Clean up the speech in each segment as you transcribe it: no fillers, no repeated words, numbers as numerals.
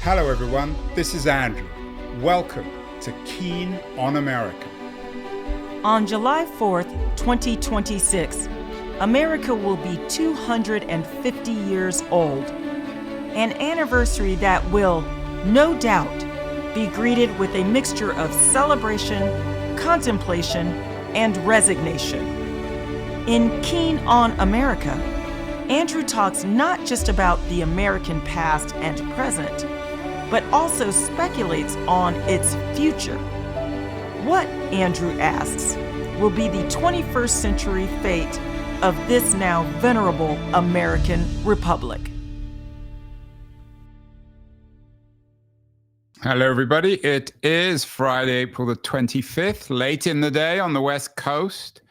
Hello everyone, this is Andrew. Welcome to Keen on America. On July 4th, 2026, America will be 250 years old. An anniversary that will, no doubt, be greeted with a mixture of celebration, contemplation, and resignation. In Keen on America, Andrew talks not just about the American past and present, but also speculates on its future. What, Andrew asks, will be the 21st century fate of this now venerable American republic? Hello everybody, it is Friday, April the 25th, late in the day on the West Coast.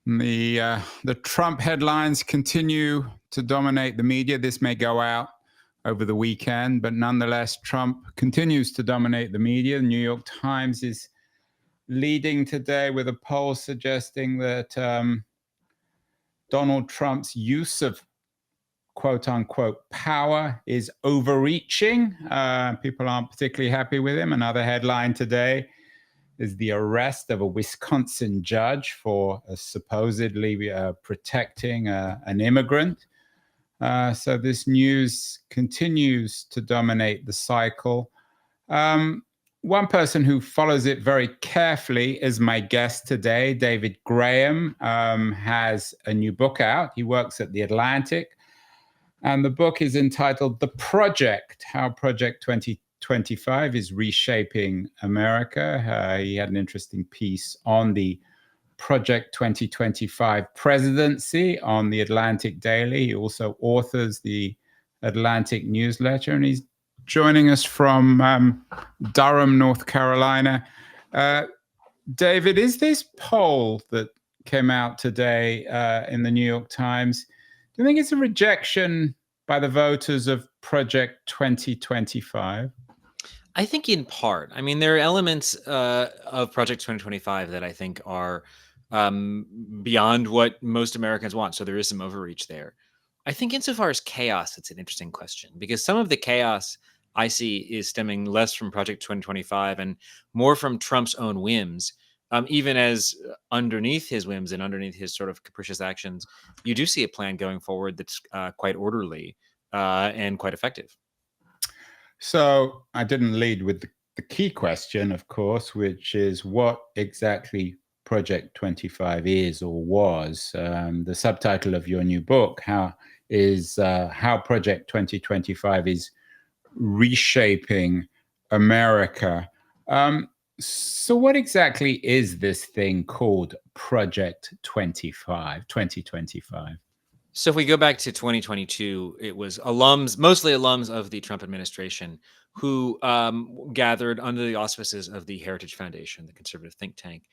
The Trump headlines continue to dominate the media. This may go out over the weekend, but nonetheless, Trump continues to dominate the media. The New York Times is leading today with a poll suggesting that Donald Trump's use of quote unquote power is overreaching. People aren't particularly happy with him. Another headline today is the arrest of a Wisconsin judge for supposedly protecting an immigrant. So this news continues to dominate the cycle. One person who follows it very carefully is my guest today. David Graham has a new book out. He works at The Atlantic. And the book is entitled The Project, How Project 2025 is Reshaping America. He had an interesting piece on the Project 2025 presidency on The Atlantic Daily. He also authors the Atlantic newsletter, and he's joining us from Durham, North Carolina. David, is this poll that came out today in the New York Times, do you think it's a rejection by the voters of Project 2025? I think in part. I mean, there are elements of Project 2025 that I think are beyond what most Americans want. So there is some overreach there. I think insofar as chaos, it's an interesting question, because some of the chaos I see is stemming less from Project 2025 and more from Trump's own whims. Even as underneath his whims and underneath his sort of capricious actions, you do see a plan going forward that's quite orderly and quite effective. So I didn't lead with the key question, of course, which is what exactly Project 25 is or was. The subtitle of your new book, How Project 2025 is Reshaping America. So what exactly is this thing called Project 2025? So if we go back to 2022, it was mostly alums of the Trump administration who gathered under the auspices of the Heritage Foundation, the conservative think tank.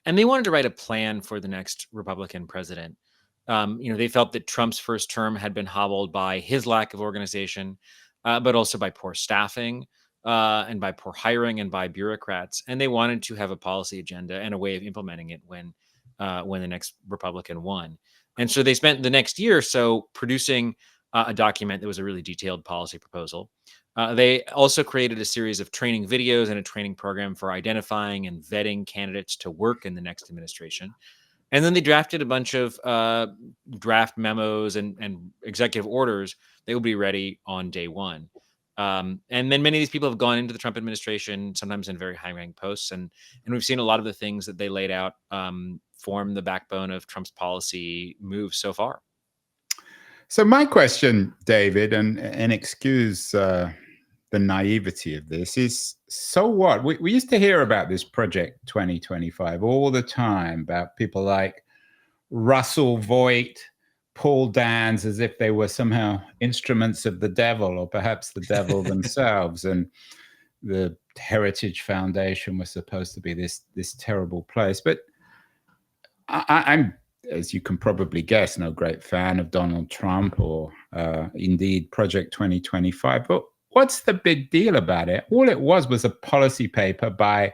And they wanted to write a plan for the next Republican president. They felt that Trump's first term had been hobbled by his lack of organization, but also by poor staffing and by poor hiring and by bureaucrats. And they wanted to have a policy agenda and a way of implementing it when the next Republican won. And so they spent the next year or so producing a document that was a really detailed policy proposal. They also created a series of training videos and a training program for identifying and vetting candidates to work in the next administration. And then they drafted a bunch of draft memos and executive orders that will be ready on day one. And then many of these people have gone into the Trump administration, sometimes in very high-ranking posts. And we've seen a lot of the things that they laid out form the backbone of Trump's policy moves so far. So my question, David, and excuse the naivety of this, is so what? We used to hear about this Project 2025 all the time, about people like Russell Voigt, Paul Dans, as if they were somehow instruments of the devil, or perhaps the devil themselves. And the Heritage Foundation was supposed to be this terrible place. But I'm, as you can probably guess, no great fan of Donald Trump or indeed Project 2025. But what's the big deal about it? All it was a policy paper by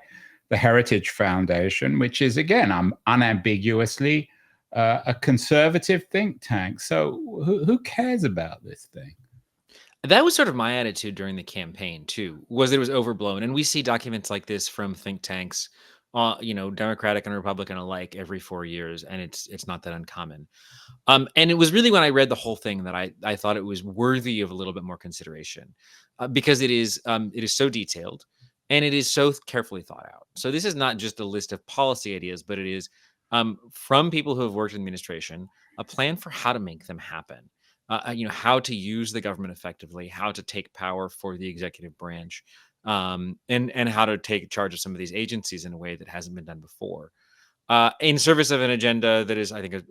the Heritage Foundation, which is, again, unambiguously a conservative think tank. So who cares about this thing? That was sort of my attitude during the campaign too, was that it was overblown. And we see documents like this from think tanks, Democratic and Republican alike every 4 years, and it's not that uncommon. And it was really when I read the whole thing that I thought it was worthy of a little bit more consideration, because it is so detailed and it is so carefully thought out. So this is not just a list of policy ideas, but it is from people who have worked in administration, a plan for how to make them happen. How to use the government effectively, how to take power for the executive branch, and how to take charge of some of these agencies in a way that hasn't been done before, in service of an agenda that is, I think,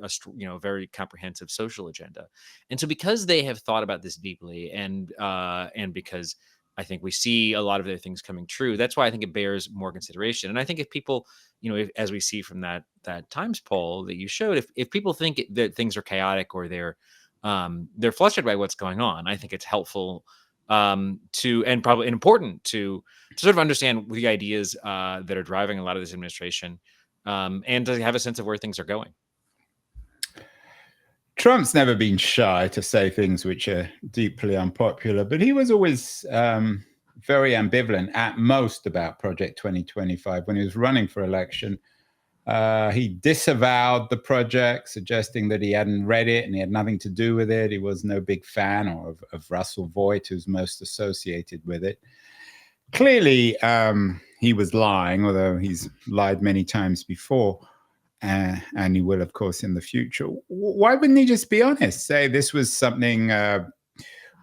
very comprehensive social agenda. And so, because they have thought about this deeply, and because I think we see a lot of their things coming true, that's why I think it bears more consideration. And I think if people, as we see from that Times poll that you showed, if people think that things are chaotic or they're flustered by what's going on, I think it's helpful to, and probably important to sort of understand the ideas that are driving a lot of this administration, and to have a sense of where things are going. Trump's never been shy to say things which are deeply unpopular, but he was always very ambivalent at most about Project 2025. When he was running for election, he disavowed the project, suggesting that he hadn't read it and he had nothing to do with it. He was no big fan of Russell Voigt, who's most associated with it. Clearly, he was lying, although he's lied many times before, and he will, of course, in the future. Why wouldn't he just be honest? Say this was something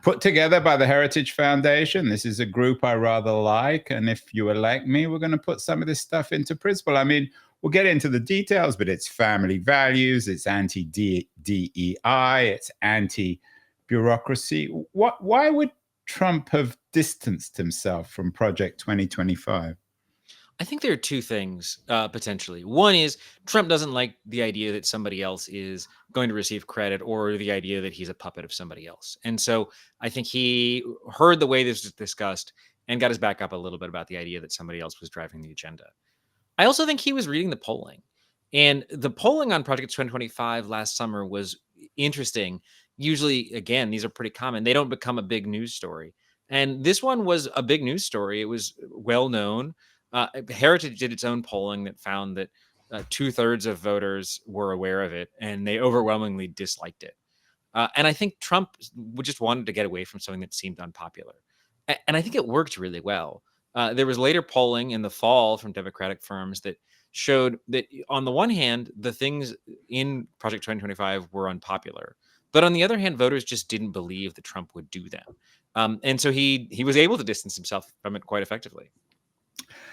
put together by the Heritage Foundation. This is a group I rather like, and if you elect me, we're going to put some of this stuff into principle. I mean, we'll get into the details, but it's family values, it's anti-DEI, it's anti-bureaucracy. Why would Trump have distanced himself from Project 2025? I think there are two things, potentially. One is Trump doesn't like the idea that somebody else is going to receive credit, or the idea that he's a puppet of somebody else. And so I think he heard the way this was discussed and got his back up a little bit about the idea that somebody else was driving the agenda. I also think he was reading the polling. And the polling on Project 2025 last summer was interesting. Usually, again, these are pretty common. They don't become a big news story. And this one was a big news story. It was well known. Heritage did its own polling that found that 2/3 of voters were aware of it, and they overwhelmingly disliked it. And I think Trump just wanted to get away from something that seemed unpopular. And I think it worked really well. There was later polling in the fall from Democratic firms that showed that, on the one hand, the things in Project 2025 were unpopular, but on the other hand, voters just didn't believe that Trump would do them. And so he was able to distance himself from it quite effectively.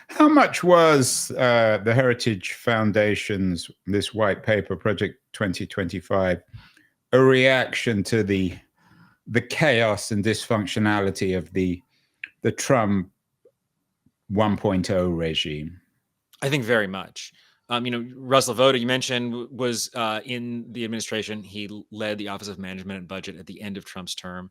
How much was the Heritage Foundation's, this white paper, Project 2025, a reaction to the chaos and dysfunctionality of the Trump 1.0 regime? I think very much. Russell Vogt, you mentioned, was in the administration. He led the Office of Management and Budget at the end of Trump's term.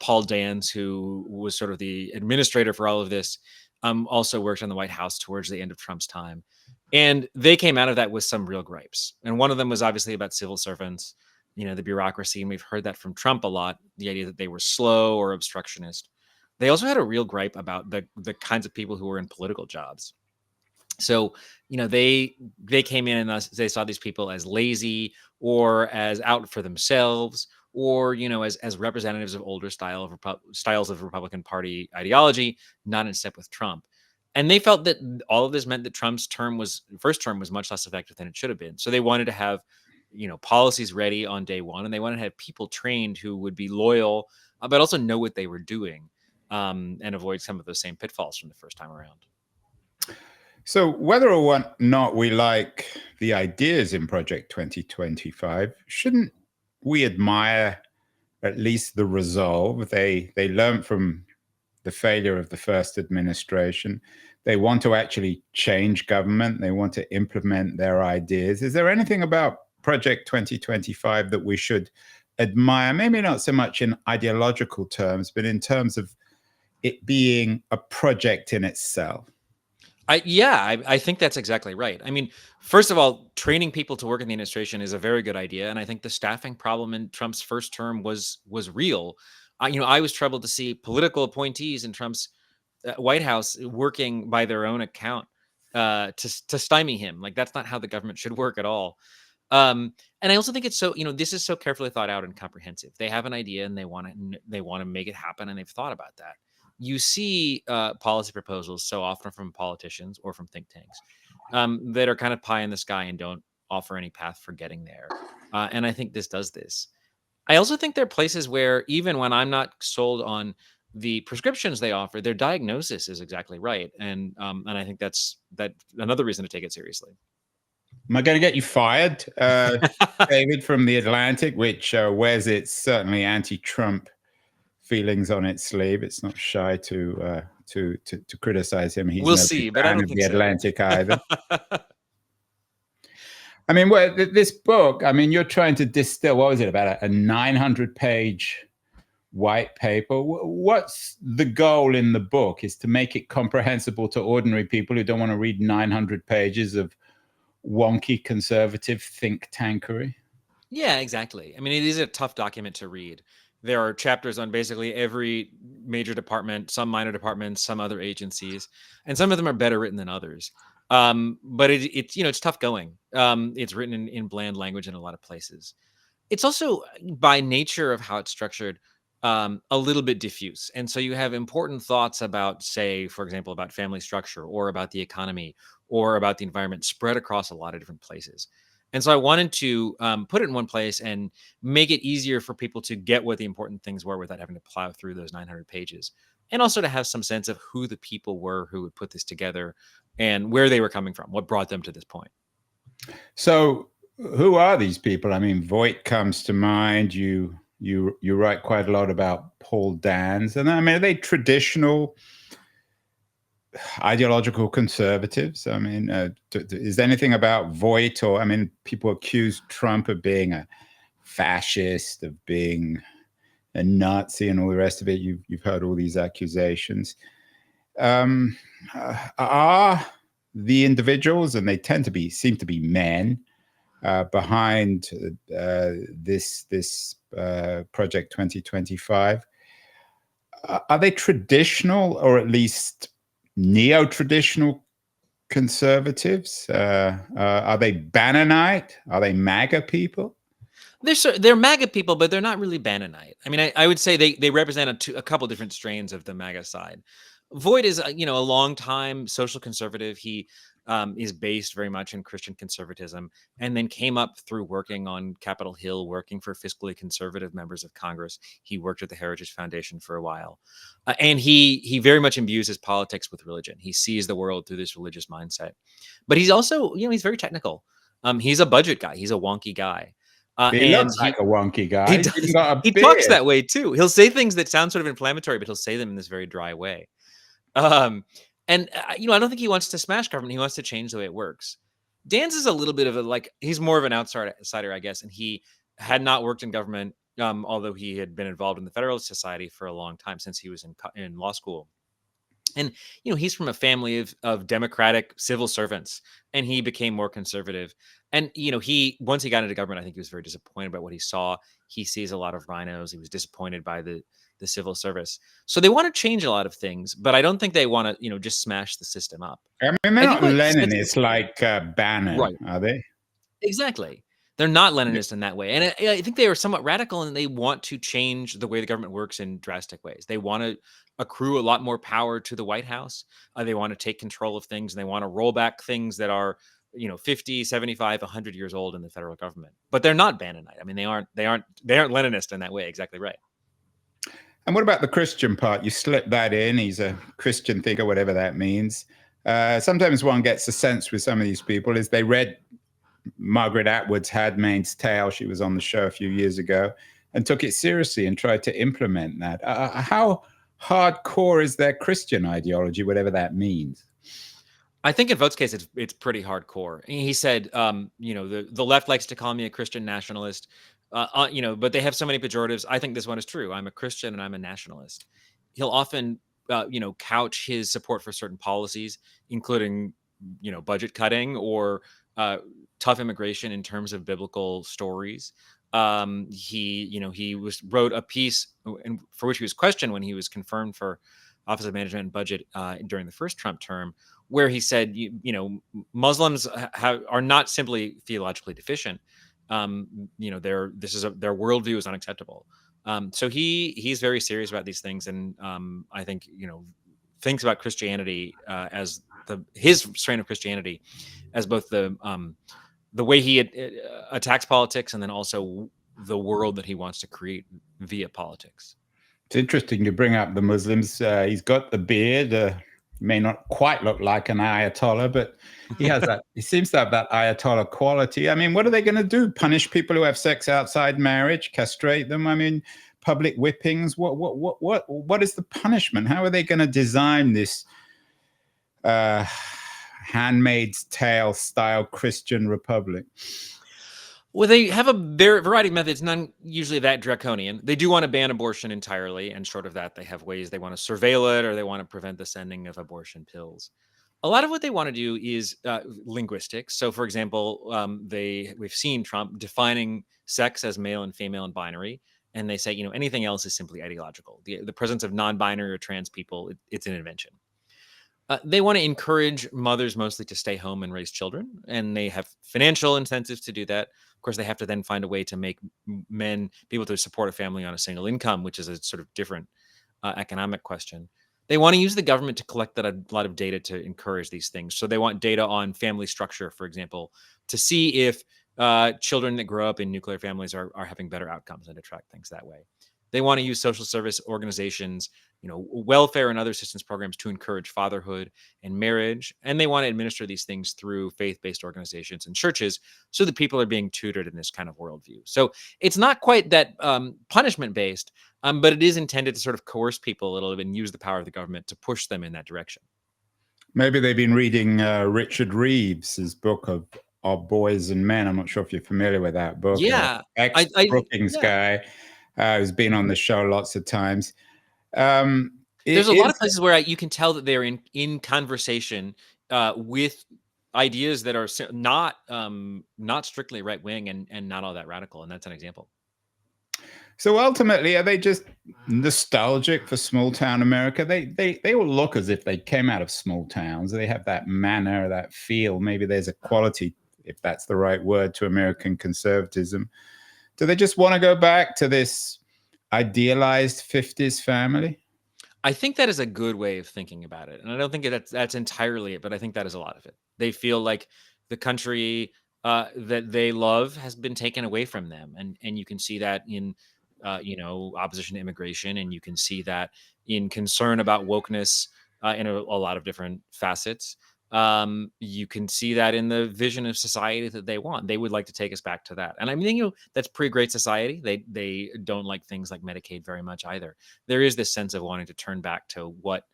Paul Dance, who was sort of the administrator for all of this, also worked on the White House towards the end of Trump's time. And they came out of that with some real gripes. And one of them was obviously about civil servants, the bureaucracy. And we've heard that from Trump a lot, the idea that they were slow or obstructionist. They also had a real gripe about the kinds of people who were in political jobs. So, they came in and they saw these people as lazy or as out for themselves, or, as representatives of older styles of Republican Party ideology, not in step with Trump. And they felt that all of this meant that Trump's first term was much less effective than it should have been. So they wanted to have, policies ready on day one, and they wanted to have people trained who would be loyal, but also know what they were doing, and avoid some of those same pitfalls from the first time around. So whether or not we like the ideas in Project 2025, shouldn't we admire at least the resolve? They learned from the failure of the first administration. They want to actually change government. They want to implement their ideas. Is there anything about Project 2025 that we should admire? Maybe not so much in ideological terms, but in terms of it being a project in itself. I think that's exactly right. I mean, first of all, training people to work in the administration is a very good idea, and I think the staffing problem in Trump's first term was real. I was troubled to see political appointees in Trump's White House working by their own account to stymie him. Like, that's not how the government should work at all. And I also think it's so, this is so carefully thought out and comprehensive. They have an idea and they want to make it happen, and they've thought about that. You see policy proposals so often from politicians or from think tanks that are kind of pie in the sky and don't offer any path for getting there. And I think this does this. I also think there are places where, even when I'm not sold on the prescriptions they offer, their diagnosis is exactly right, and I think that's another reason to take it seriously. Am I going to get you fired, David, from The Atlantic, which wears its certainly anti-Trump feelings on its sleeve? It's not shy to criticize him. He's We'll no see, big but I fan don't of think The so. Atlantic either. I mean, this book, I mean, you're trying to distill, what was it, about a 900-page white paper? What's the goal in the book? Is to make it comprehensible to ordinary people who don't want to read 900 pages of wonky conservative think tankery? Yeah, exactly. I mean, it is a tough document to read. There are chapters on basically every major department, some minor departments, some other agencies, and some of them are better written than others. But it's tough going. It's written in bland language in a lot of places. It's also, by nature of how it's structured, a little bit diffuse. And so you have important thoughts about, say, for example, about family structure or about the economy or about the environment spread across a lot of different places. And so I wanted to put it in one place and make it easier for people to get what the important things were without having to plow through those 900 pages. And also to have some sense of who the people were who would put this together and where they were coming from, what brought them to this point. So who are these people? I mean, Voight comes to mind. You write quite a lot about Paul Dans. And I mean, are they traditional ideological conservatives? I mean, is there anything about Voight, or, I mean, people accuse Trump of being a fascist, of being a Nazi and all the rest of it. You've heard all these accusations. Are the individuals, and they tend to seem to be men, behind this Project 2025, are they traditional, or at least neo-traditional conservatives? Are they Bannonite? Are they MAGA people? They're MAGA people, but they're not really Bannonite. I mean, I would say they represent a couple different strains of the MAGA side. Voight is, a long-time social conservative. He is based very much in Christian conservatism, and then came up through working on Capitol Hill, working for fiscally conservative members of Congress. He worked at the Heritage Foundation for a while, and he very much imbues his politics with religion. He sees the world through this religious mindset, but he's also, he's very technical. He's a budget guy. He's a wonky guy. He looks like a wonky guy. He talks that way too. He'll say things that sound sort of inflammatory, but he'll say them in this very dry way. And I don't think he wants to smash government. He wants to change the way it works. Dan's is a little bit of he's more of an outsider, I guess, and he had not worked in government, although he had been involved in the Federalist Society for a long time, since he was in law school. And, he's from a family of Democratic civil servants, and he became more conservative. And, once he got into government, I think he was very disappointed about what he saw. He sees a lot of rhinos. He was disappointed by the civil service. So they want to change a lot of things, but I don't think they want to, just smash the system up. I mean, they're not Leninists like Bannon, right? Are they? Exactly. They're not Leninist in that way. And I think they are somewhat radical, and they want to change the way the government works in drastic ways. They want to accrue a lot more power to the White House. They want to take control of things, and they want to roll back things that are, 50, 75, 100 years old in the federal government. But they're not Bannonite. I mean, they aren't Leninist in that way. Exactly right. And what about the Christian part? You slip that in. He's a Christian thinker, whatever that means. Sometimes one gets a sense with some of these people is they read Margaret Atwood's Handmaid's Tale. She was on the show a few years ago, and took it seriously and tried to implement that. How hardcore is their Christian ideology, whatever that means? I think in Vought's case, it's pretty hardcore. He said, the left likes to call me a Christian nationalist, but they have so many pejoratives. I think this one is true. I'm a Christian and I'm a nationalist. He'll often, couch his support for certain policies, including, budget cutting or tough immigration, in terms of biblical stories. He wrote a piece for which he was questioned when he was confirmed for Office of Management and Budget during the first Trump term, where he said, Muslims are not simply theologically deficient. Their worldview is unacceptable. So he's very serious about these things, and I think thinks about Christianity as his strain of Christianity as both the way he attacks politics and then also the world that he wants to create via politics. It's interesting you bring up the Muslims. He's got the beard. May not quite look like an Ayatollah, but he has that. He seems to have that Ayatollah quality. I mean, what are they going to do? Punish people who have sex outside marriage? Castrate them? I mean, public whippings? What is the punishment? How are they going to design this Handmaid's Tale style Christian republic? Well, they have a variety of methods, none usually that draconian. They do want to ban abortion entirely, and short of that, they have ways they want to surveil it or they want to prevent the sending of abortion pills. A lot of what they want to do is linguistics. So, for example, we've seen Trump defining sex as male and female and binary, and they say anything else is simply ideological. The presence of non-binary or trans people, it's an invention. They want to encourage mothers mostly to stay home and raise children, and they have financial incentives to do that. Of course, they have to then find a way to make men be able to support a family on a single income, which is a sort of different economic question. They want to use the government to collect a lot of data to encourage these things. So they want data on family structure, for example, to see if children that grow up in nuclear families are having better outcomes and to track things that way. They want to use social service organizations, welfare and other assistance programs to encourage fatherhood and marriage. And they want to administer these things through faith-based organizations and churches so that people are being tutored in this kind of worldview. So it's not quite that punishment-based, but it is intended to sort of coerce people a little bit and use the power of the government to push them in that direction. Maybe they've been reading Richard Reeves's book of Boys and Men. I'm not sure if you're familiar with that book. Yeah. Ex-Brookings guy who's been on the show lots of times. There's a lot of places where you can tell that they're in conversation with ideas that are not strictly right wing and not all that radical, and that's an example. So ultimately, are they just nostalgic for small town America? They all look as if they came out of small towns. They have that manner, that feel. Maybe there's a quality, if that's the right word, to American conservatism. Do they just want to go back to this idealized 50s family? I think that is a good way of thinking about it. And I don't think that's entirely it, but I think that is a lot of it. They feel like the country that they love has been taken away from them. And you can see that in, opposition to immigration. And you can see that in concern about wokeness in a lot of different facets. You can see that in the vision of society that they want. They would like to take us back to that. And I mean, that's pre-Great Society. They don't like things like Medicaid very much either. There is this sense of wanting to turn back to what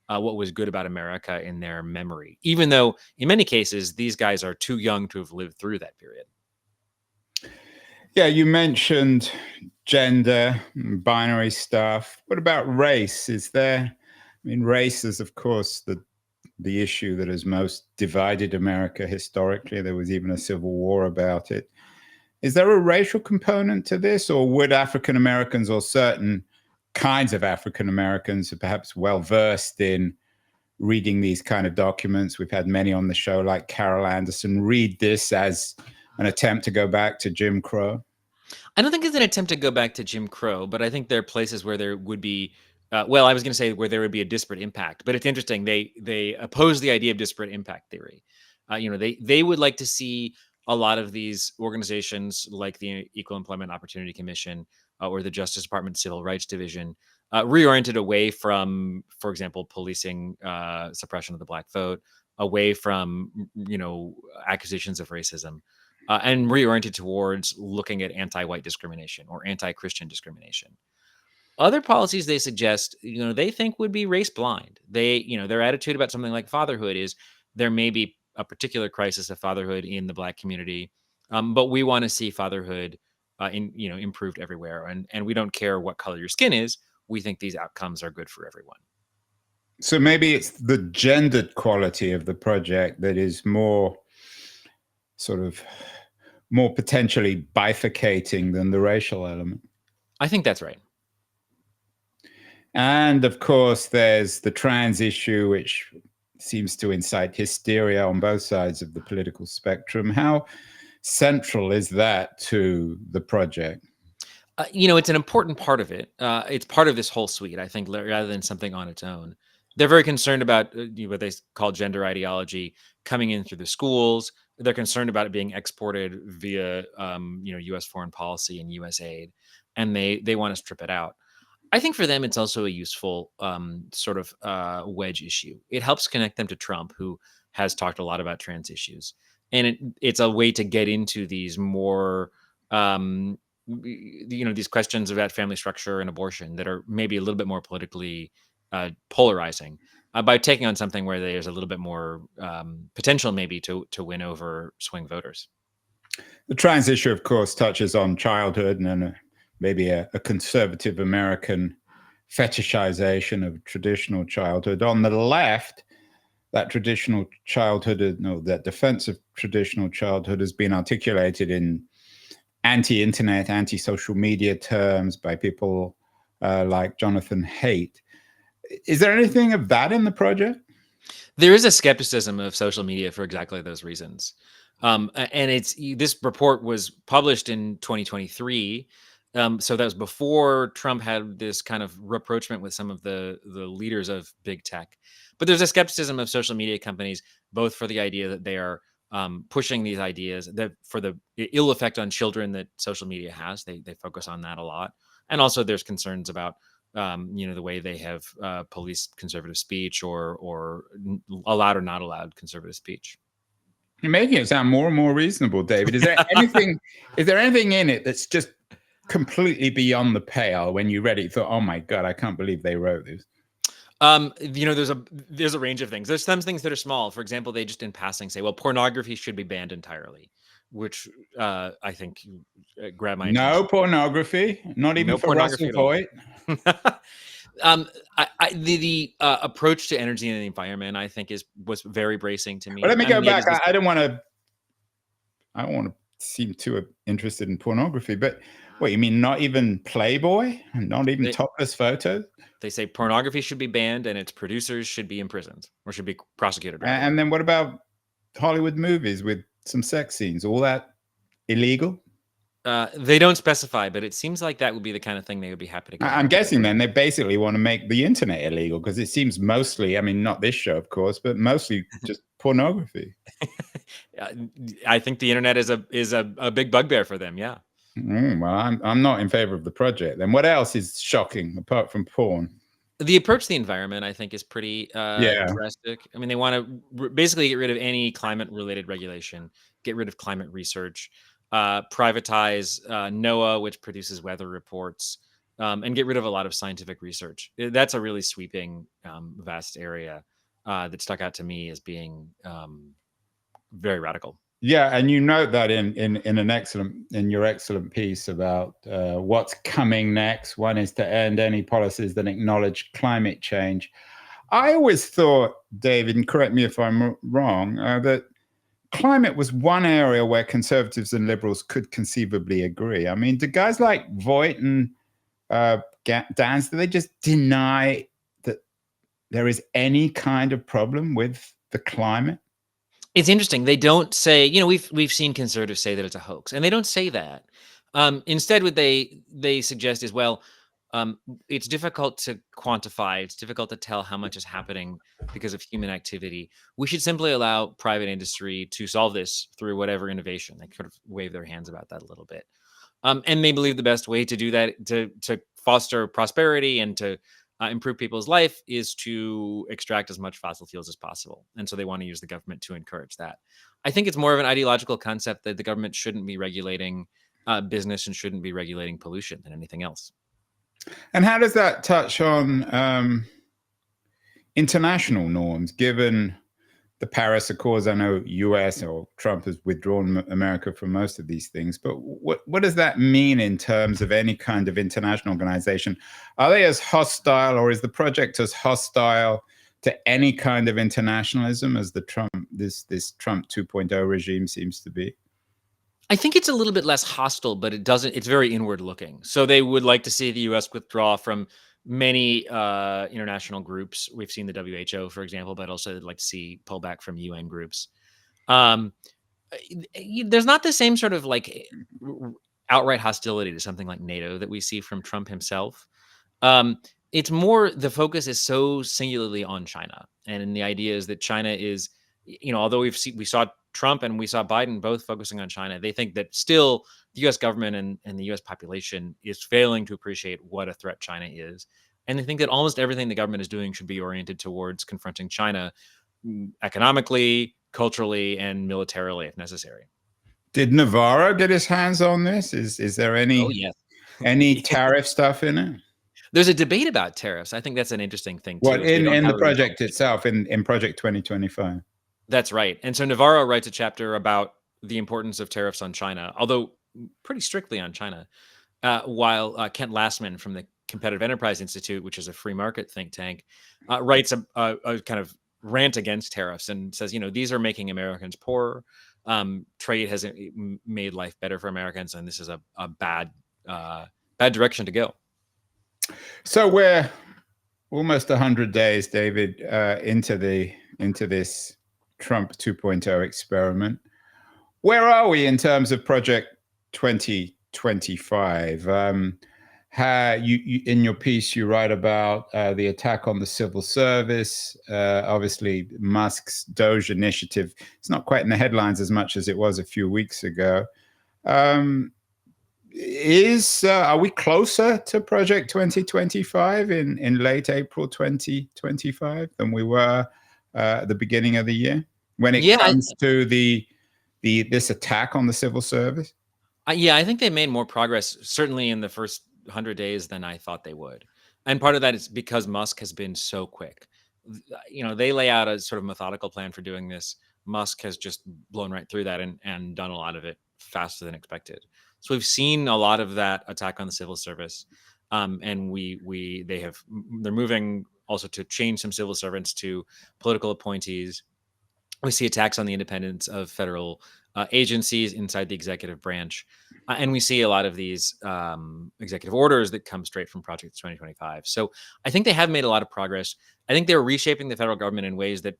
was good about America in their memory, even though in many cases, these guys are too young to have lived through that period. Yeah, you mentioned gender, binary stuff. What about race? Race is, of course, the issue that has most divided America historically. There was even a civil war about it. Is there a racial component to this, or would African Americans or certain kinds of African Americans who are perhaps well-versed in reading these kind of documents, we've had many on the show like Carol Anderson, read this as an attempt to go back to Jim Crow? I don't think it's an attempt to go back to Jim Crow, but I think there are places where there would be I was going to say where there would be a disparate impact, but it's interesting. They oppose the idea of disparate impact theory. They would like to see a lot of these organizations like the Equal Employment Opportunity Commission or the Justice Department Civil Rights Division reoriented away from, for example, policing suppression of the Black vote, away from accusations of racism, and reoriented towards looking at anti-white discrimination or anti-Christian discrimination. Other policies they suggest, they think would be race blind. Their attitude about something like fatherhood is there may be a particular crisis of fatherhood in the Black community, but we want to see fatherhood improved everywhere, and we don't care what color your skin is. We think these outcomes are good for everyone. So maybe it's the gendered quality of the project that is more more potentially bifurcating than the racial element. I think that's right. And of course, there's the trans issue, which seems to incite hysteria on both sides of the political spectrum. How central is that to the project? It's an important part of it. It's part of this whole suite, I think, rather than something on its own. They're very concerned about what they call gender ideology coming in through the schools. They're concerned about it being exported via, U.S. foreign policy and U.S. aid, and they want to strip it out. I think for them, it's also a useful sort of wedge issue. It helps connect them to Trump, who has talked a lot about trans issues, and it's a way to get into these more these questions about family structure and abortion that are maybe a little bit more politically polarizing by taking on something where there's a little bit more potential maybe to win over swing voters. The trans issue, of course, touches on childhood and maybe a conservative American fetishization of traditional childhood. On the left, that traditional childhood, no, that defense of traditional childhood has been articulated in anti-internet, anti-social media terms by people like Jonathan Haidt. Is there anything of that in the project? There is a skepticism of social media for exactly those reasons. And this report was published in 2023. So that was before Trump had this kind of rapprochement with some of the leaders of big tech. But there's a skepticism of social media companies, both for the idea that they are pushing these ideas, that for the ill effect on children that social media has. They focus on that a lot. And also there's concerns about the way they have policed conservative speech or allowed or not allowed conservative speech. You're making it sound more and more reasonable, David. Is there anything in it that's just completely beyond the pale? When you read it, you thought, oh my God, I can't believe they wrote this. There's a range of things. There's some things that are small. For example, they just in passing say, well, pornography should be banned entirely, which I think grabbed my attention. No pornography, not even for Russell Hoyt. The approach to energy and the environment, I think, was very bracing to me. But let me go back. I don't want to seem too interested in pornography, but what, you mean not even Playboy? Not even topless photos? They say pornography should be banned and its producers should be imprisoned or should be prosecuted. And then what about Hollywood movies with some sex scenes? All that illegal? They don't specify, but it seems like that would be the kind of thing they would be happy to get. I'm guessing then they basically want to make the internet illegal, because it seems mostly, I mean, not this show, of course, but mostly just pornography. I think the internet is a big bugbear for them. Yeah. Well, I'm not in favor of the project. Then what else is shocking apart from porn? The approach to the environment, I think, is pretty drastic. I mean, they want to basically get rid of any climate-related regulation, get rid of climate research, privatize NOAA, which produces weather reports, and get rid of a lot of scientific research. That's a really sweeping, vast area that stuck out to me as being very radical. Yeah, and you note that in your excellent piece about what's coming next. One is to end any policies that acknowledge climate change. I always thought, David, and correct me if I'm wrong, that climate was one area where conservatives and liberals could conceivably agree. I mean, do guys like Voight and Dans, do they just deny that there is any kind of problem with the climate? It's interesting. They don't say, we've seen conservatives say that it's a hoax, and they don't say that. Instead, what they suggest is, well, it's difficult to quantify. It's difficult to tell how much is happening because of human activity. We should simply allow private industry to solve this through whatever innovation. They could have waved their hands about that a little bit. And they believe the best way to do that, to foster prosperity and to improve people's life, is to extract as much fossil fuels as possible. And so they want to use the government to encourage that. I think it's more of an ideological concept that the government shouldn't be regulating business and shouldn't be regulating pollution than anything else. And how does that touch on international norms, given the Paris Accords? I know US or Trump has withdrawn America from most of these things, but what does that mean in terms of any kind of international organization? Are they as hostile, or is the project as hostile to any kind of internationalism as the Trump, this Trump 2.0 regime seems to be? I think it's a little bit less hostile, but it's very inward looking. So they would like to see the US withdraw from many international groups. We've seen the WHO, for example, but also they'd like to see pullback from UN groups. Um, there's not the same sort of like outright hostility to something like NATO that we see from Trump himself. It's more the focus is so singularly on China, and the idea is that China is, although we saw Trump and we saw Biden both focusing on China, they think that still the U.S. government and the U.S. population is failing to appreciate what a threat China is, and they think that almost everything the government is doing should be oriented towards confronting China economically, culturally, and militarily if necessary. Did Navarro get his hands on this? Is there Oh any yes, tariff stuff in it? There's a debate about tariffs. I think that's an interesting thing too. What in the project itself, in Project 2025? That's right. And so Navarro writes a chapter about the importance of tariffs on China, although pretty strictly on China, while Kent Lastman from the Competitive Enterprise Institute, which is a free market think tank, writes a kind of rant against tariffs and says, these are making Americans poorer. Trade has made life better for Americans, and this is a bad direction to go. So we're almost 100 days, David, into this Trump 2.0 experiment. Where are we in terms of Project 2025? You in your piece you write about the attack on the civil service. Obviously, Musk's Doge initiative. It's not quite in the headlines as much as it was a few weeks ago. Are we closer to Project 2025 in late April 2025 than we were at the beginning of the year when it comes to this attack on the civil service? I think they made more progress, certainly in the first 100 days, than I thought they would. And part of that is because Musk has been so quick. They lay out a sort of methodical plan for doing this. Musk has just blown right through that and done a lot of it faster than expected. So we've seen a lot of that attack on the civil service, and they're moving also to change some civil servants to political appointees. We see attacks on the independence of federal agencies inside the executive branch, and we see a lot of these executive orders that come straight from Project 2025. So I think they have made a lot of progress. I think they're reshaping the federal government in ways that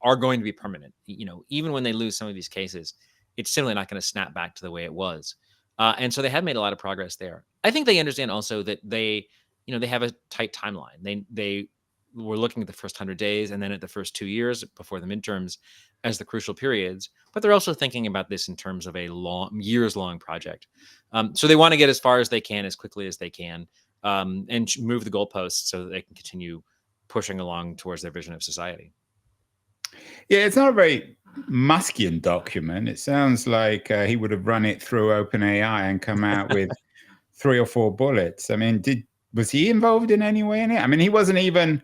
are going to be permanent. Even when they lose some of these cases, it's simply not going to snap back to the way it was. And so they have made a lot of progress there. I think they understand also that they have a tight timeline. They were looking at the first 100 days and then at the first 2 years before the midterms as the crucial periods, but they're also thinking about this in terms of a years-long project. So they want to get as far as they can, as quickly as they can, and move the goalposts so that they can continue pushing along towards their vision of society. Yeah, it's not a very Muskian document. It sounds like he would have run it through OpenAI and come out with 3 or 4 bullets. I mean, was he involved in any way in it? I mean, he wasn't even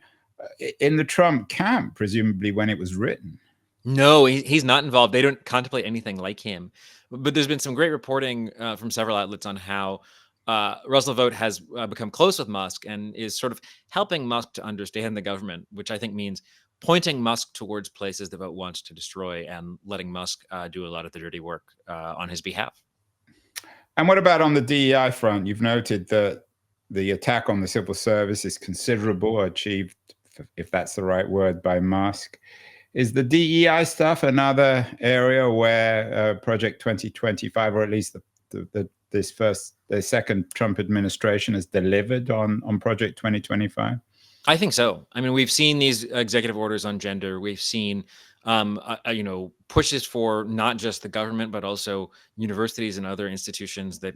in the Trump camp, presumably, when it was written. No, he's not involved. They don't contemplate anything like him. But there's been some great reporting from several outlets on how Russell Vought has become close with Musk and is sort of helping Musk to understand the government, which I think means pointing Musk towards places that Vought wants to destroy and letting Musk do a lot of the dirty work on his behalf. And what about on the DEI front? You've noted that the attack on the civil service is considerable, achieved, if that's the right word, by Musk. Is the DEI stuff another area where Project 2025, or at least the second Trump administration, has delivered on Project 2025? I think so. I mean, we've seen these executive orders on gender. We've seen, pushes for not just the government, but also universities and other institutions that,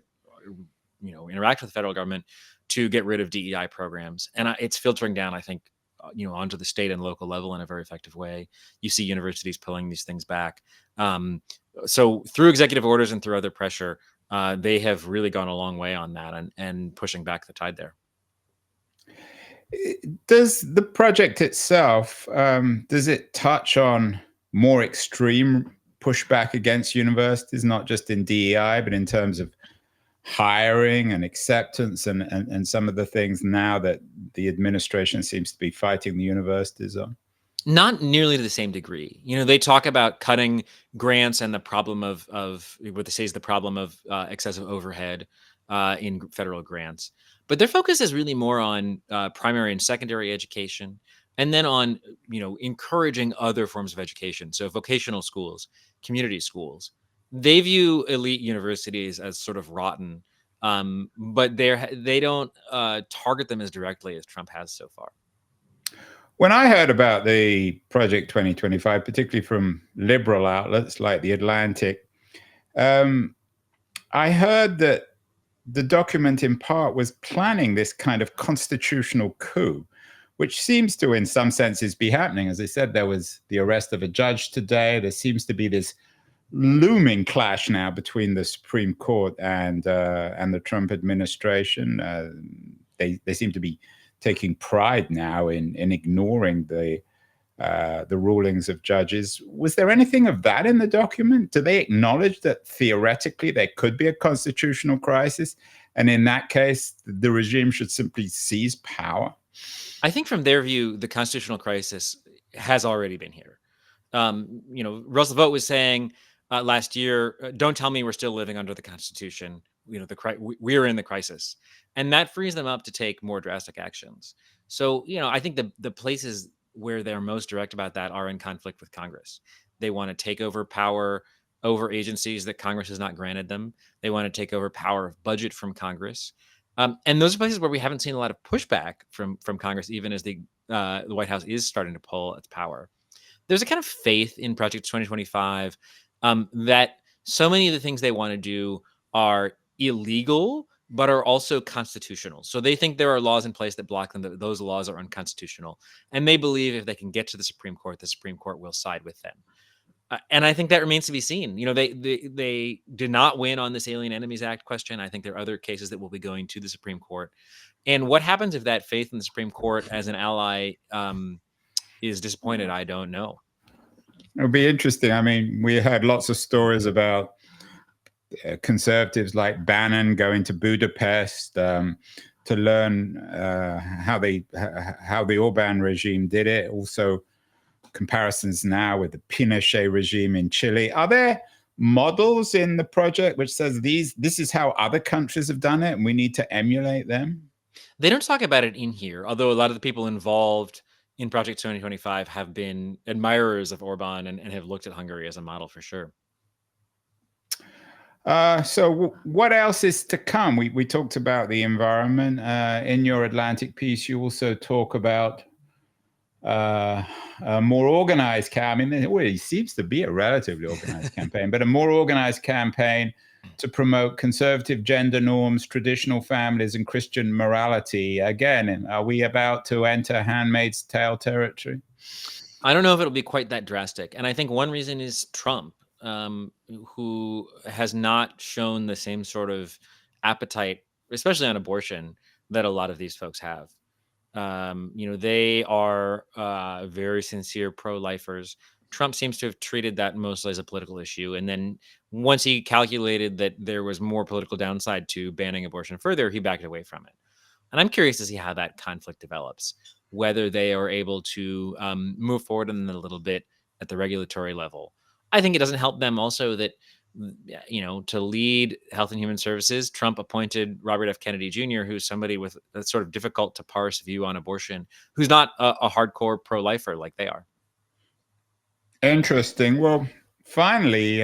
interact with the federal government to get rid of DEI programs. And it's filtering down, I think, onto the state and local level in a very effective way. You see universities pulling these things back. So through executive orders and through other pressure, they have really gone a long way on that and pushing back the tide there. Does the project itself, does it touch on more extreme pushback against universities, not just in DEI, but in terms of hiring and acceptance and some of the things now that the administration seems to be fighting the universities on? Not nearly to the same degree. They talk about cutting grants and the problem of what they say is the problem of excessive overhead in federal grants. But their focus is really more on primary and secondary education, and then on encouraging other forms of education. So vocational schools, community schools. They view elite universities as sort of rotten, but they don't target them as directly as Trump has so far. When I heard about the Project 2025, particularly from liberal outlets like The Atlantic, I heard that the document in part was planning this kind of constitutional coup, which seems to, in some senses, be happening. As I said, there was the arrest of a judge today. There seems to be this looming clash now between the Supreme Court and the Trump administration. They seem to be taking pride now in ignoring the rulings of judges. Was there anything of that in the document? Do they acknowledge that theoretically there could be a constitutional crisis, and in that case, the regime should simply seize power? I think from their view, the constitutional crisis has already been here. Russell Vogt was saying last year, "Don't tell me we're still living under the Constitution. We're in the crisis," and that frees them up to take more drastic actions. So, I think the places where they're most direct about that are in conflict with Congress. They want to take over power over agencies that Congress has not granted them. They want to take over power of budget from Congress. And those are places where we haven't seen a lot of pushback from Congress, even as the White House is starting to pull its power. There's a kind of faith in Project 2025 that so many of the things they want to do are illegal, but are also constitutional. So they think there are laws in place that block them, that those laws are unconstitutional. And they believe if they can get to the Supreme Court will side with them. And I think that remains to be seen. They did not win on this Alien Enemies Act question. I think there are other cases that will be going to the Supreme Court. And what happens if that faith in the Supreme Court as an ally is disappointed? I don't know. It'll be interesting. I mean, we heard lots of stories about conservatives like Bannon going to Budapest to learn how the Orban regime did it. Also, comparisons now with the Pinochet regime in Chile. Are there models in the project which says this is how other countries have done it and we need to emulate them? They don't talk about it in here, although a lot of the people involved in Project 2025 have been admirers of Orban and have looked at Hungary as a model for sure. So what else is to come? We talked about the environment. In your Atlantic piece, you also talk about a more organized campaign. I mean, there already seems to be a relatively organized campaign, but a more organized campaign to promote conservative gender norms, traditional families, and Christian morality. Again, are we about to enter Handmaid's Tale territory? I don't know if it'll be quite that drastic. And I think one reason is Trump, who has not shown the same sort of appetite, especially on abortion, that a lot of these folks have. They are very sincere pro-lifers. Trump seems to have treated that mostly as a political issue. And then once he calculated that there was more political downside to banning abortion further, he backed away from it. And I'm curious to see how that conflict develops, whether they are able to move forward in a little bit at the regulatory level. I think it doesn't help them also that, to lead Health and Human Services, Trump appointed Robert F. Kennedy Jr., who's somebody with a sort of difficult to parse view on abortion, who's not a hardcore pro-lifer like they are. Interesting. Well, finally,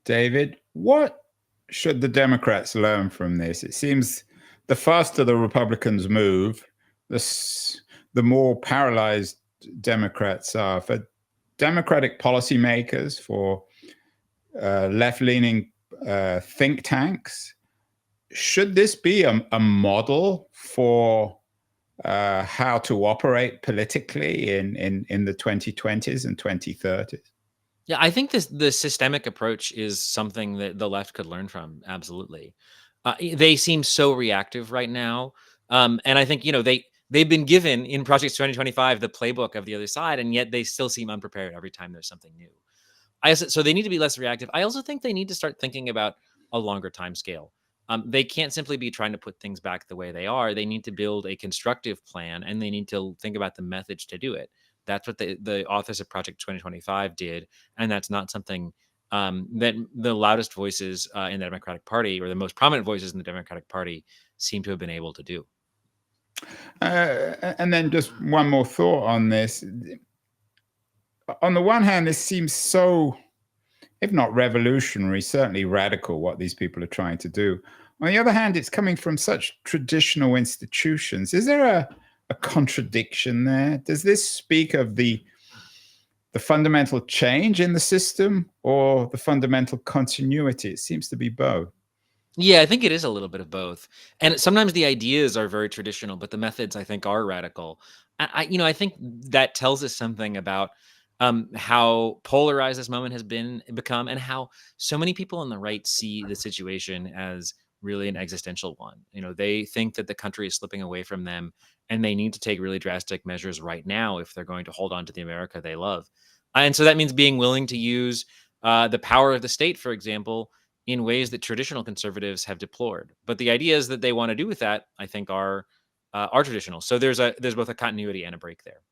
David, what should the Democrats learn from this? It seems the faster the Republicans move, the more paralyzed Democrats are. For Democratic policymakers, for left-leaning think tanks, should this be a model for how to operate politically in the 2020s and 2030s? Yeah, I think the systemic approach is something that the left could learn from. Absolutely. They seem so reactive right now. And I think, they've been given in Project 2025 the playbook of the other side, and yet they still seem unprepared every time there's something new. So they need to be less reactive. I also think they need to start thinking about a longer time scale. They can't simply be trying to put things back the way they are. They need to build a constructive plan, and they need to think about the methods to do it. That's what the authors of Project 2025 did, and that's not something that the loudest voices in the Democratic Party, or the most prominent voices in the Democratic Party, seem to have been able to do. And then just one more thought on this. On the one hand, this seems so, if not revolutionary, certainly radical, what these people are trying to do. On the other hand, it's coming from such traditional institutions. Is there a contradiction there? Does this speak of the fundamental change in the system or the fundamental continuity? It seems to be both. Yeah, I think it is a little bit of both. And sometimes the ideas are very traditional, but the methods, I think, are radical. I think that tells us something about how polarized this moment has become, and how so many people on the right see the situation as really an existential one. They think that the country is slipping away from them, and they need to take really drastic measures right now if they're going to hold on to the America they love. And so that means being willing to use the power of the state, for example, in ways that traditional conservatives have deplored. But the ideas that they want to do with that, I think, are traditional. So there's both a continuity and a break there.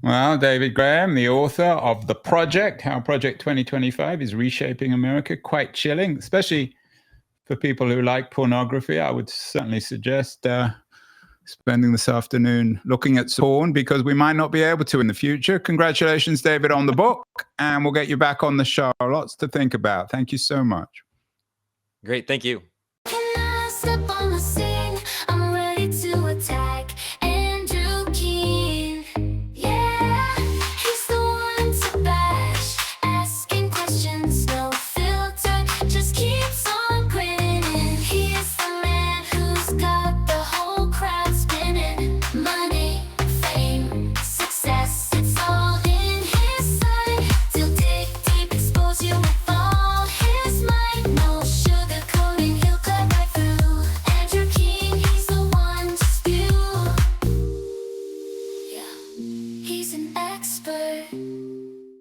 Well, David Graham, the author of The Project, How Project 2025 is Reshaping America, quite chilling, especially for people who like pornography. I would certainly suggest spending this afternoon looking at porn, because we might not be able to in the future. Congratulations, David, on the book, and we'll get you back on the show. Lots to think about. Thank you so much. Great. Thank you. Can I step on the scene? I'm ready to attack. Andrew Keene. Yeah, he's the one to bash. Asking questions, no filter, just keeps on grinning. He is the man who's got the whole crowd spinning. Money, fame, success, it's all in his sight. He'll dig deep, expose you with all his might. No sugarcoating, he'll cut right through. Andrew Keene, he's the one to spew. Yeah, he's an